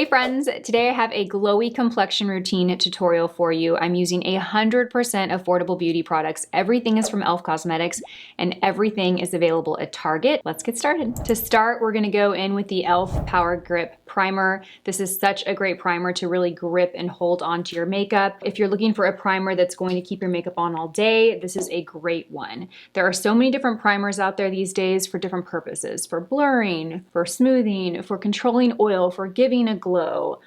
Hey friends, today I have a glowy complexion routine tutorial for you. I'm using 100% affordable beauty products. Everything is from e.l.f. Cosmetics and everything is available at Target. Let's get started. To start, we're gonna go in with the e.l.f. Power Grip Primer. This is such a great primer to really grip and hold onto your makeup. If you're looking for a primer that's going to keep your makeup on all day, this is a great one. There are so many different primers out there these days for different purposes, for blurring, for smoothing, for controlling oil, for giving a glow.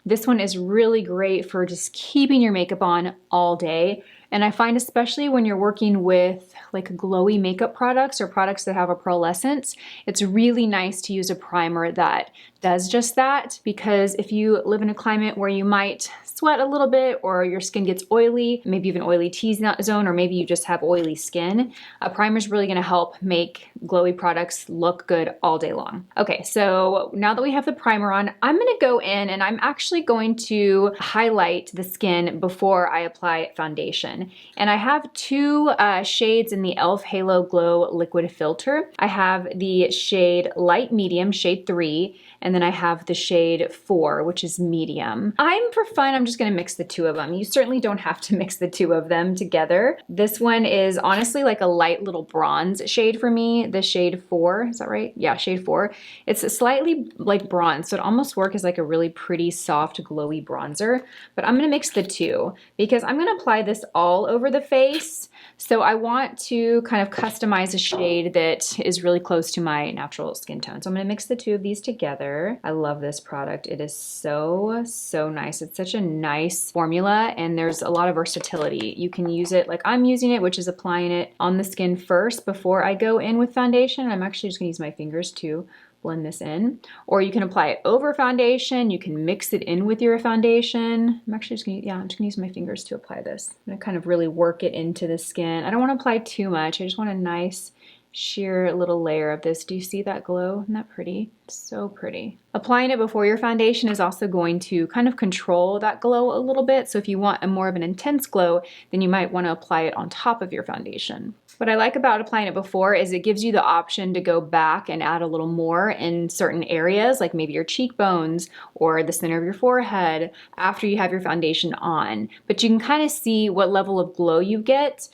This one is really great for just keeping your makeup on all day. And I find especially when you're working with like glowy makeup products or products that have a pearlescence, it's really nice to use a primer that does just that, because if you live in a climate where you might sweat a little bit or your skin gets oily, maybe you have an oily T-zone, or maybe you just have oily skin, a primer is really gonna help make glowy products look good all day long. Okay, so now that we have the primer on, I'm gonna go in and I'm actually going to highlight the skin before I apply foundation. And I have two shades in the e.l.f. Halo Glow Liquid Filter. I have the shade Light Medium, shade 3, and then I have the shade 4, which is medium. For fun, I'm just gonna mix the two of them. You certainly don't have to mix the two of them together. This one is honestly like a light little bronze shade for me, the shade 4, is that right? Yeah, shade 4. It's a slightly like bronze, so it almost works as like a really pretty soft glowy bronzer, but I'm gonna mix the two because I'm gonna apply this all over the face. So I want to kind of customize a shade that is really close to my natural skin tone. So I'm gonna mix the two of these together. I love this product. It is so nice. It's such a nice formula and there's a lot of versatility. You can use it like I'm using it, which is applying it on the skin first before I go in with foundation. I'm actually just gonna use my fingers to blend this in, or you can apply it over foundation. You can mix it in with your foundation. I'm just gonna use my fingers to apply this. I'm gonna kind of really work it into the skin. I don't want to apply too much. I just want a nice sheer little layer of this. Do you see that glow? Isn't that pretty? So pretty. Applying it before your foundation is also going to kind of control that glow a little bit. So if you want a more of an intense glow, then you might want to apply it on top of your foundation. What I like about applying it before is it gives you the option to go back and add a little more in certain areas, like maybe your cheekbones or the center of your forehead after you have your foundation on. But you can kind of see what level of glow you get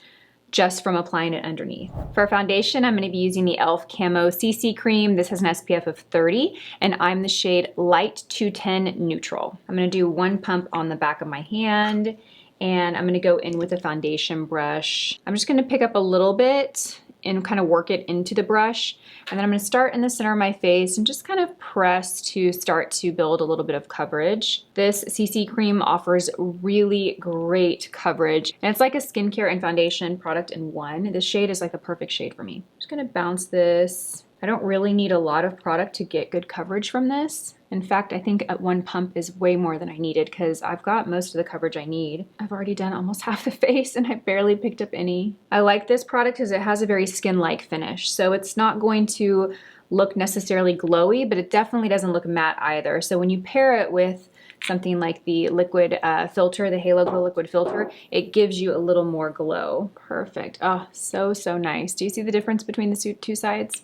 just from applying it underneath. For foundation, I'm gonna be using the e.l.f. CAMO CC Cream. This has an SPF of 30, and I'm the shade Light 210 Neutral. I'm gonna do one pump on the back of my hand, and I'm gonna go in with a foundation brush. I'm just gonna pick up a little bit and kind of work it into the brush. And then I'm gonna start in the center of my face and just kind of press to start to build a little bit of coverage. This CC cream offers really great coverage. And it's like a skincare and foundation product in one. This shade is like the perfect shade for me. I'm just gonna bounce this. I don't really need a lot of product to get good coverage from this. In fact, I think at one pump is way more than I needed because I've got most of the coverage I need. I've already done almost half the face and I barely picked up any. I like this product because it has a very skin-like finish. So it's not going to look necessarily glowy, but it definitely doesn't look matte either. So when you pair it with something like the liquid filter, the Halo Glow Liquid Filter, it gives you a little more glow. Perfect. Oh, so nice. Do you see the difference between the two sides?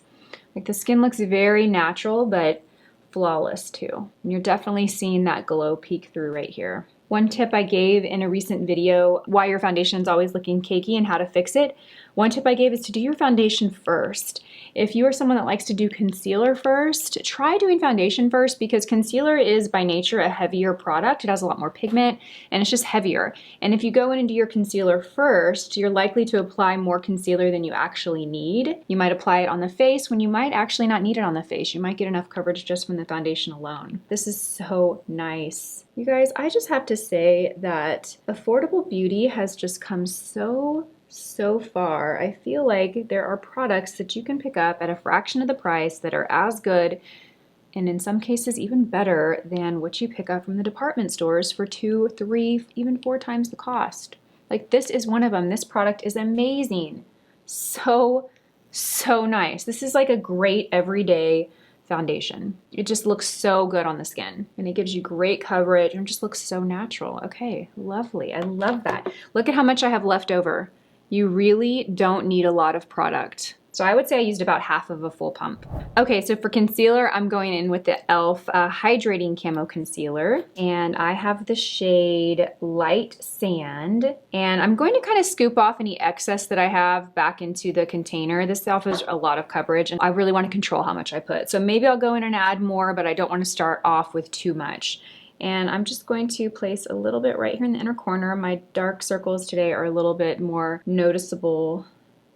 Like the skin looks very natural, but flawless too. And you're definitely seeing that glow peek through right here. One tip I gave in a recent video, why your foundation is always looking cakey and how to fix it. One tip I gave is to do your foundation first. If you are someone that likes to do concealer first, try doing foundation first because concealer is by nature a heavier product. It has a lot more pigment and it's just heavier. And if you go in and do your concealer first, you're likely to apply more concealer than you actually need. You might apply it on the face when you might actually not need it on the face. You might get enough coverage just from the foundation alone. This is so nice. You guys, I just have to say that affordable beauty has just come so far. I feel like there are products that you can pick up at a fraction of the price that are as good and in some cases even better than what you pick up from the department stores for 2, 3, even 4 times the cost. Like this is one of them. This product is amazing. So nice. This is like a great everyday foundation. It just looks so good on the skin and it gives you great coverage and just looks so natural. Okay, lovely. I love that. Look at how much I have left over. You really don't need a lot of product So I would say I used about half of a full pump. Okay, so for concealer, I'm going in with the e.l.f. Hydrating Camo Concealer. And I have the shade Light Sand. And I'm going to kind of scoop off any excess that I have back into the container. This offers a lot of coverage, and I really want to control how much I put. So maybe I'll go in and add more, but I don't want to start off with too much. And I'm just going to place a little bit right here in the inner corner. My dark circles today are a little bit more noticeable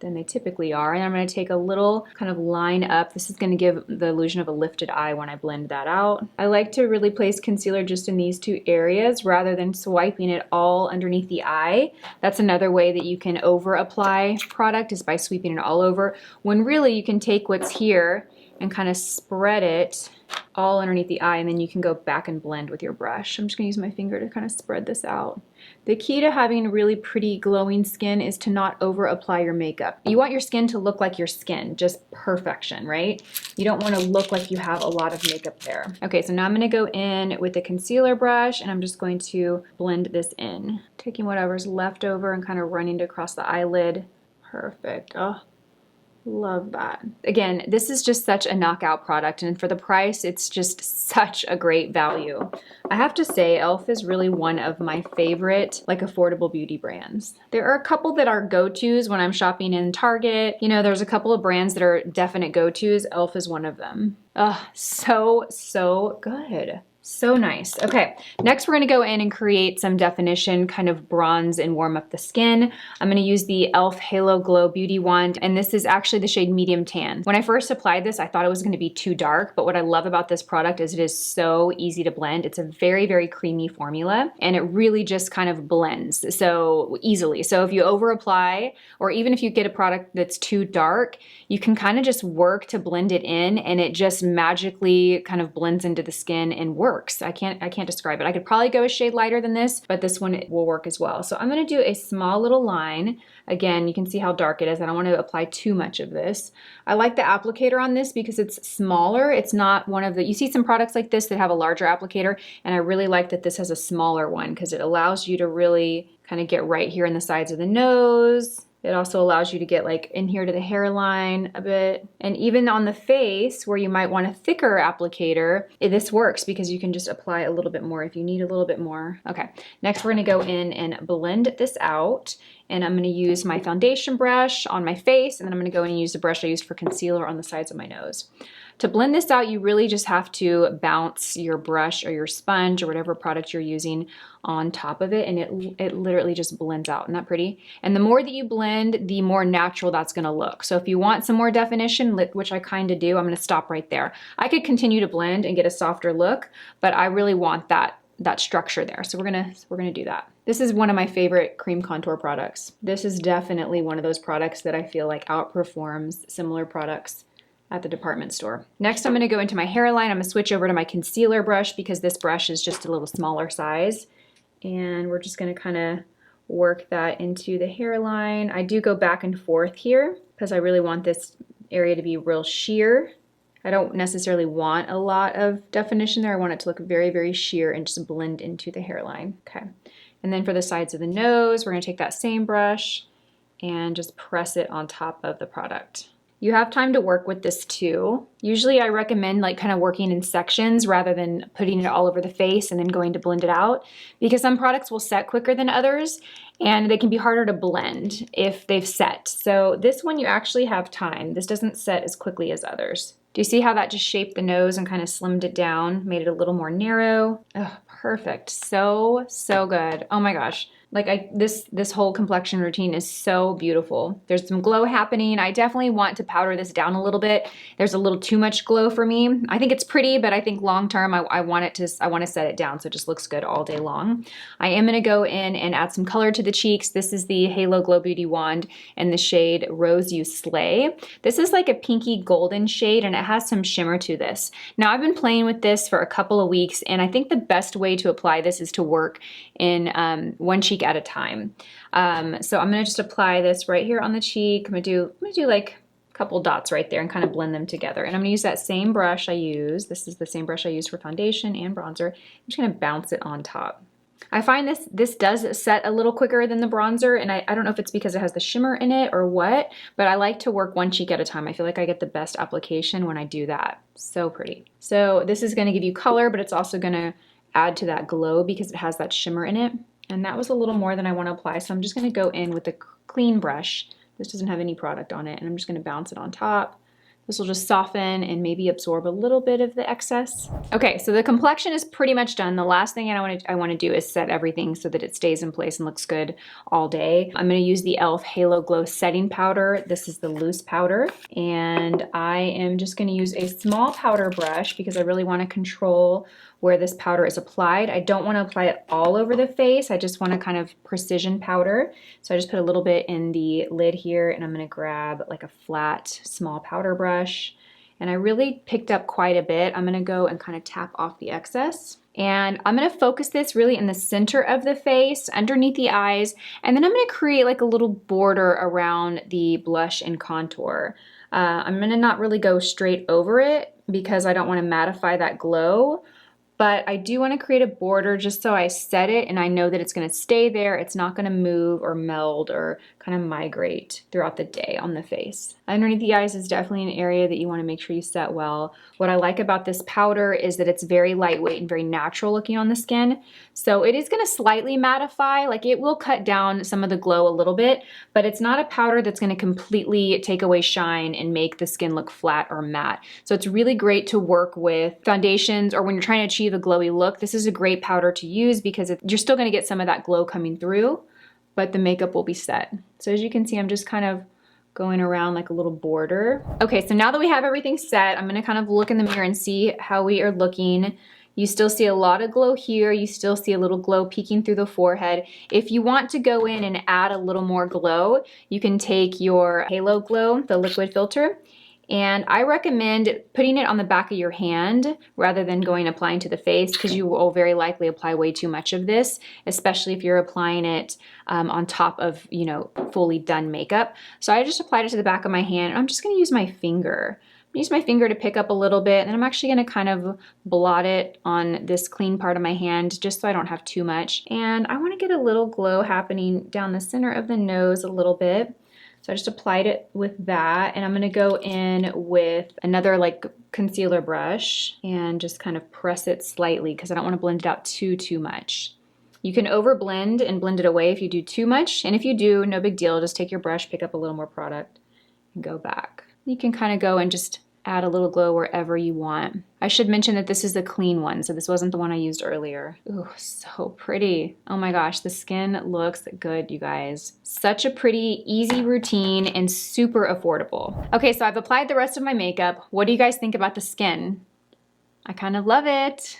than they typically are. And I'm going to take a little kind of line up. This is going to give the illusion of a lifted eye when I blend that out. I like to really place concealer just in these two areas rather than swiping it all underneath the eye. That's another way that you can over apply product, is by sweeping it all over, when really you can take what's here and kind of spread it all underneath the eye, and then you can go back and blend with your brush. I'm just gonna use my finger to kind of spread this out. The key to having really pretty glowing skin is to not over apply your makeup. You want your skin to look like your skin, just perfection, right? You don't want to look like you have a lot of makeup there. Okay, so now I'm gonna go in with the concealer brush, and I'm just going to blend this in. Taking whatever's left over and kind of running it across the eyelid. Perfect. Oh, love that. Again, this is just such a knockout product, and for the price, it's just such a great value. I have to say, e.l.f. is really one of my favorite, like, affordable beauty brands. There are a couple that are go-tos when I'm shopping in Target. You know, there's a couple of brands that are definite go-tos. e.l.f. is one of them. Oh, so good. So nice. Okay, next we're gonna go in and create some definition, kind of bronze and warm up the skin. I'm gonna use the e.l.f. Halo Glow Beauty Wand, and this is actually the shade Medium Tan. When I first applied this, I thought it was gonna be too dark, but what I love about this product is it is so easy to blend. It's a very, very creamy formula, and it really just kind of blends so easily. So if you over apply, or even if you get a product that's too dark, you can kind of just work to blend it in, and it just magically kind of blends into the skin and works. I can't describe it. I could probably go a shade lighter than this, but this one will work as well. So I'm gonna do a small little line. Again, you can see how dark it is. I don't want to apply too much of this. I like the applicator on this because it's smaller. It's not one of the, you see some products like this that have a larger applicator, and I really like that this has a smaller one because it allows you to really kind of get right here in the sides of the nose. It also allows you to get like in here to the hairline a bit. And even on the face where you might want a thicker applicator, this works because you can just apply a little bit more if you need a little bit more. Okay, next we're gonna go in and blend this out. And I'm gonna use my foundation brush on my face, and then I'm gonna go in and use the brush I used for concealer on the sides of my nose. To blend this out, you really just have to bounce your brush or your sponge or whatever product you're using on top of it, and it literally just blends out. Isn't that pretty? And the more that you blend, the more natural that's gonna look. So if you want some more definition, which I kinda do, I'm gonna stop right there. I could continue to blend and get a softer look, but I really want that structure there. So we're gonna do that. This is one of my favorite cream contour products. This is definitely one of those products that I feel like outperforms similar products at the department store. Next, I'm gonna go into my hairline. I'm gonna switch over to my concealer brush because this brush is just a little smaller size. And we're just gonna kind of work that into the hairline. I do go back and forth here because I really want this area to be real sheer. I don't necessarily want a lot of definition there. I want it to look very, very sheer and just blend into the hairline. Okay. And then for the sides of the nose, we're gonna take that same brush and just press it on top of the product. You have time to work with this too. Usually I recommend like kind of working in sections rather than putting it all over the face and then going to blend it out, because some products will set quicker than others and they can be harder to blend if they've set. So this one you actually have time. This doesn't set as quickly as others. Do you see how that just shaped the nose and kind of slimmed it down, made it a little more narrow? Oh, perfect. So good. Oh my gosh. Like this whole complexion routine is so beautiful. There's some glow happening. I definitely want to powder this down a little bit. There's a little too much glow for me. I think it's pretty, but I think long term I want to set it down so it just looks good all day long. I am gonna go in and add some color to the cheeks. This is the Halo Glow Beauty Wand in the shade Rose You Slay. This is like a pinky golden shade and it has some shimmer to this. Now I've been playing with this for a couple of weeks, and I think the best way to apply this is to work in one cheek at a time. So I'm gonna just apply this right here on the cheek. I'm gonna do like a couple dots right there and kind of blend them together. And I'm gonna use that same brush I use. This is the same brush I use for foundation and bronzer. I'm just gonna bounce it on top. I find this does set a little quicker than the bronzer, and I don't know if it's because it has the shimmer in it or what, but I like to work one cheek at a time. I feel like I get the best application when I do that. So pretty. So this is gonna give you color, but it's also gonna add to that glow because it has that shimmer in it. And that was a little more than I wanna apply, so I'm just gonna go in with a clean brush. This doesn't have any product on it, and I'm just gonna bounce it on top. This will just soften and maybe absorb a little bit of the excess. Okay, so the complexion is pretty much done. The last thing I want to do is set everything so that it stays in place and looks good all day. I'm going to use the e.l.f. Halo Glow Setting Powder. This is the loose powder. And I am just going to use a small powder brush because I really want to control where this powder is applied. I don't want to apply it all over the face. I just want to kind of precision powder. So I just put a little bit in the lid here, and I'm going to grab like a flat, small powder brush. And I really picked up quite a bit. I'm going to go and kind of tap off the excess. And I'm going to focus this really in the center of the face, underneath the eyes, and then I'm going to create like a little border around the blush and contour. I'm going to not really go straight over it because I don't want to mattify that glow. But I do want to create a border just so I set it and I know that it's going to stay there. It's not going to move or meld or kind of migrate throughout the day on the face. Underneath the eyes is definitely an area that you want to make sure you set well. What I like about this powder is that it's very lightweight and very natural looking on the skin. So it is going to slightly mattify, like it will cut down some of the glow a little bit, but it's not a powder that's going to completely take away shine and make the skin look flat or matte. So it's really great to work with foundations or when you're trying to achieve a glowy look. This is a great powder to use because you're still going to get some of that glow coming through, but the makeup will be set. So as you can see, I'm just kind of going around like a little border. Okay, so now that we have everything set, I'm gonna kind of look in the mirror and see how we are looking. You still see a lot of glow here. You still see a little glow peeking through the forehead. If you want to go in and add a little more glow, you can take your Halo Glow, the liquid filter, and I recommend putting it on the back of your hand rather than applying to the face because you will very likely apply way too much of this, especially if you're applying it on top of, fully done makeup. So I just applied it to the back of my hand, and I'm just gonna use my finger. Use my finger to pick up a little bit, and I'm actually gonna kind of blot it on this clean part of my hand just so I don't have too much. And I wanna get a little glow happening down the center of the nose a little bit. So I just applied it with that, and I'm gonna go in with another like concealer brush and just kind of press it slightly because I don't wanna blend it out too much. You can over blend and blend it away if you do too much, and if you do, no big deal, just take your brush, pick up a little more product, and go back. You can kind of go and just add a little glow wherever you want. I should mention that this is the clean one, so this wasn't the one I used earlier. Ooh, so pretty. Oh my gosh, the skin looks good, you guys. Such a pretty, easy routine and super affordable. Okay, so I've applied the rest of my makeup. What do you guys think about the skin? I kind of love it.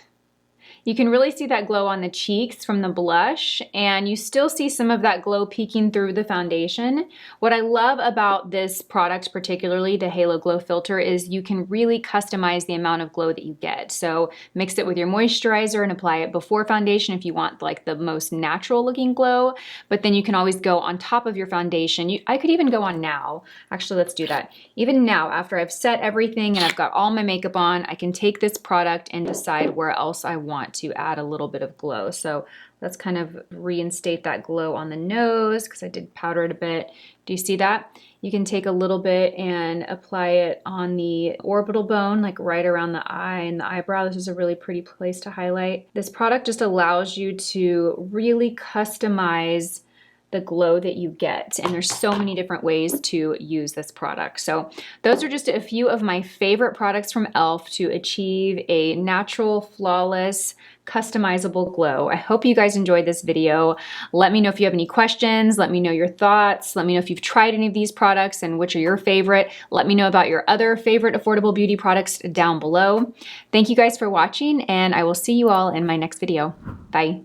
You can really see that glow on the cheeks from the blush, and you still see some of that glow peeking through the foundation. What I love about this product, particularly the Halo Glow Filter, is you can really customize the amount of glow that you get. So mix it with your moisturizer and apply it before foundation if you want like the most natural looking glow, but then you can always go on top of your foundation. I could even go on now. Actually, let's do that. Even now, after I've set everything and I've got all my makeup on, I can take this product and decide where else I want to add a little bit of glow. So let's kind of reinstate that glow on the nose because I did powder it a bit. Do you see that? You can take a little bit and apply it on the orbital bone, like right around the eye and the eyebrow. This is a really pretty place to highlight. This product just allows you to really customize the glow that you get. And there's so many different ways to use this product. So those are just a few of my favorite products from e.l.f. to achieve a natural, flawless, customizable glow. I hope you guys enjoyed this video. Let me know if you have any questions. Let me know your thoughts. Let me know if you've tried any of these products and which are your favorite. Let me know about your other favorite affordable beauty products down below. Thank you guys for watching, and I will see you all in my next video. Bye.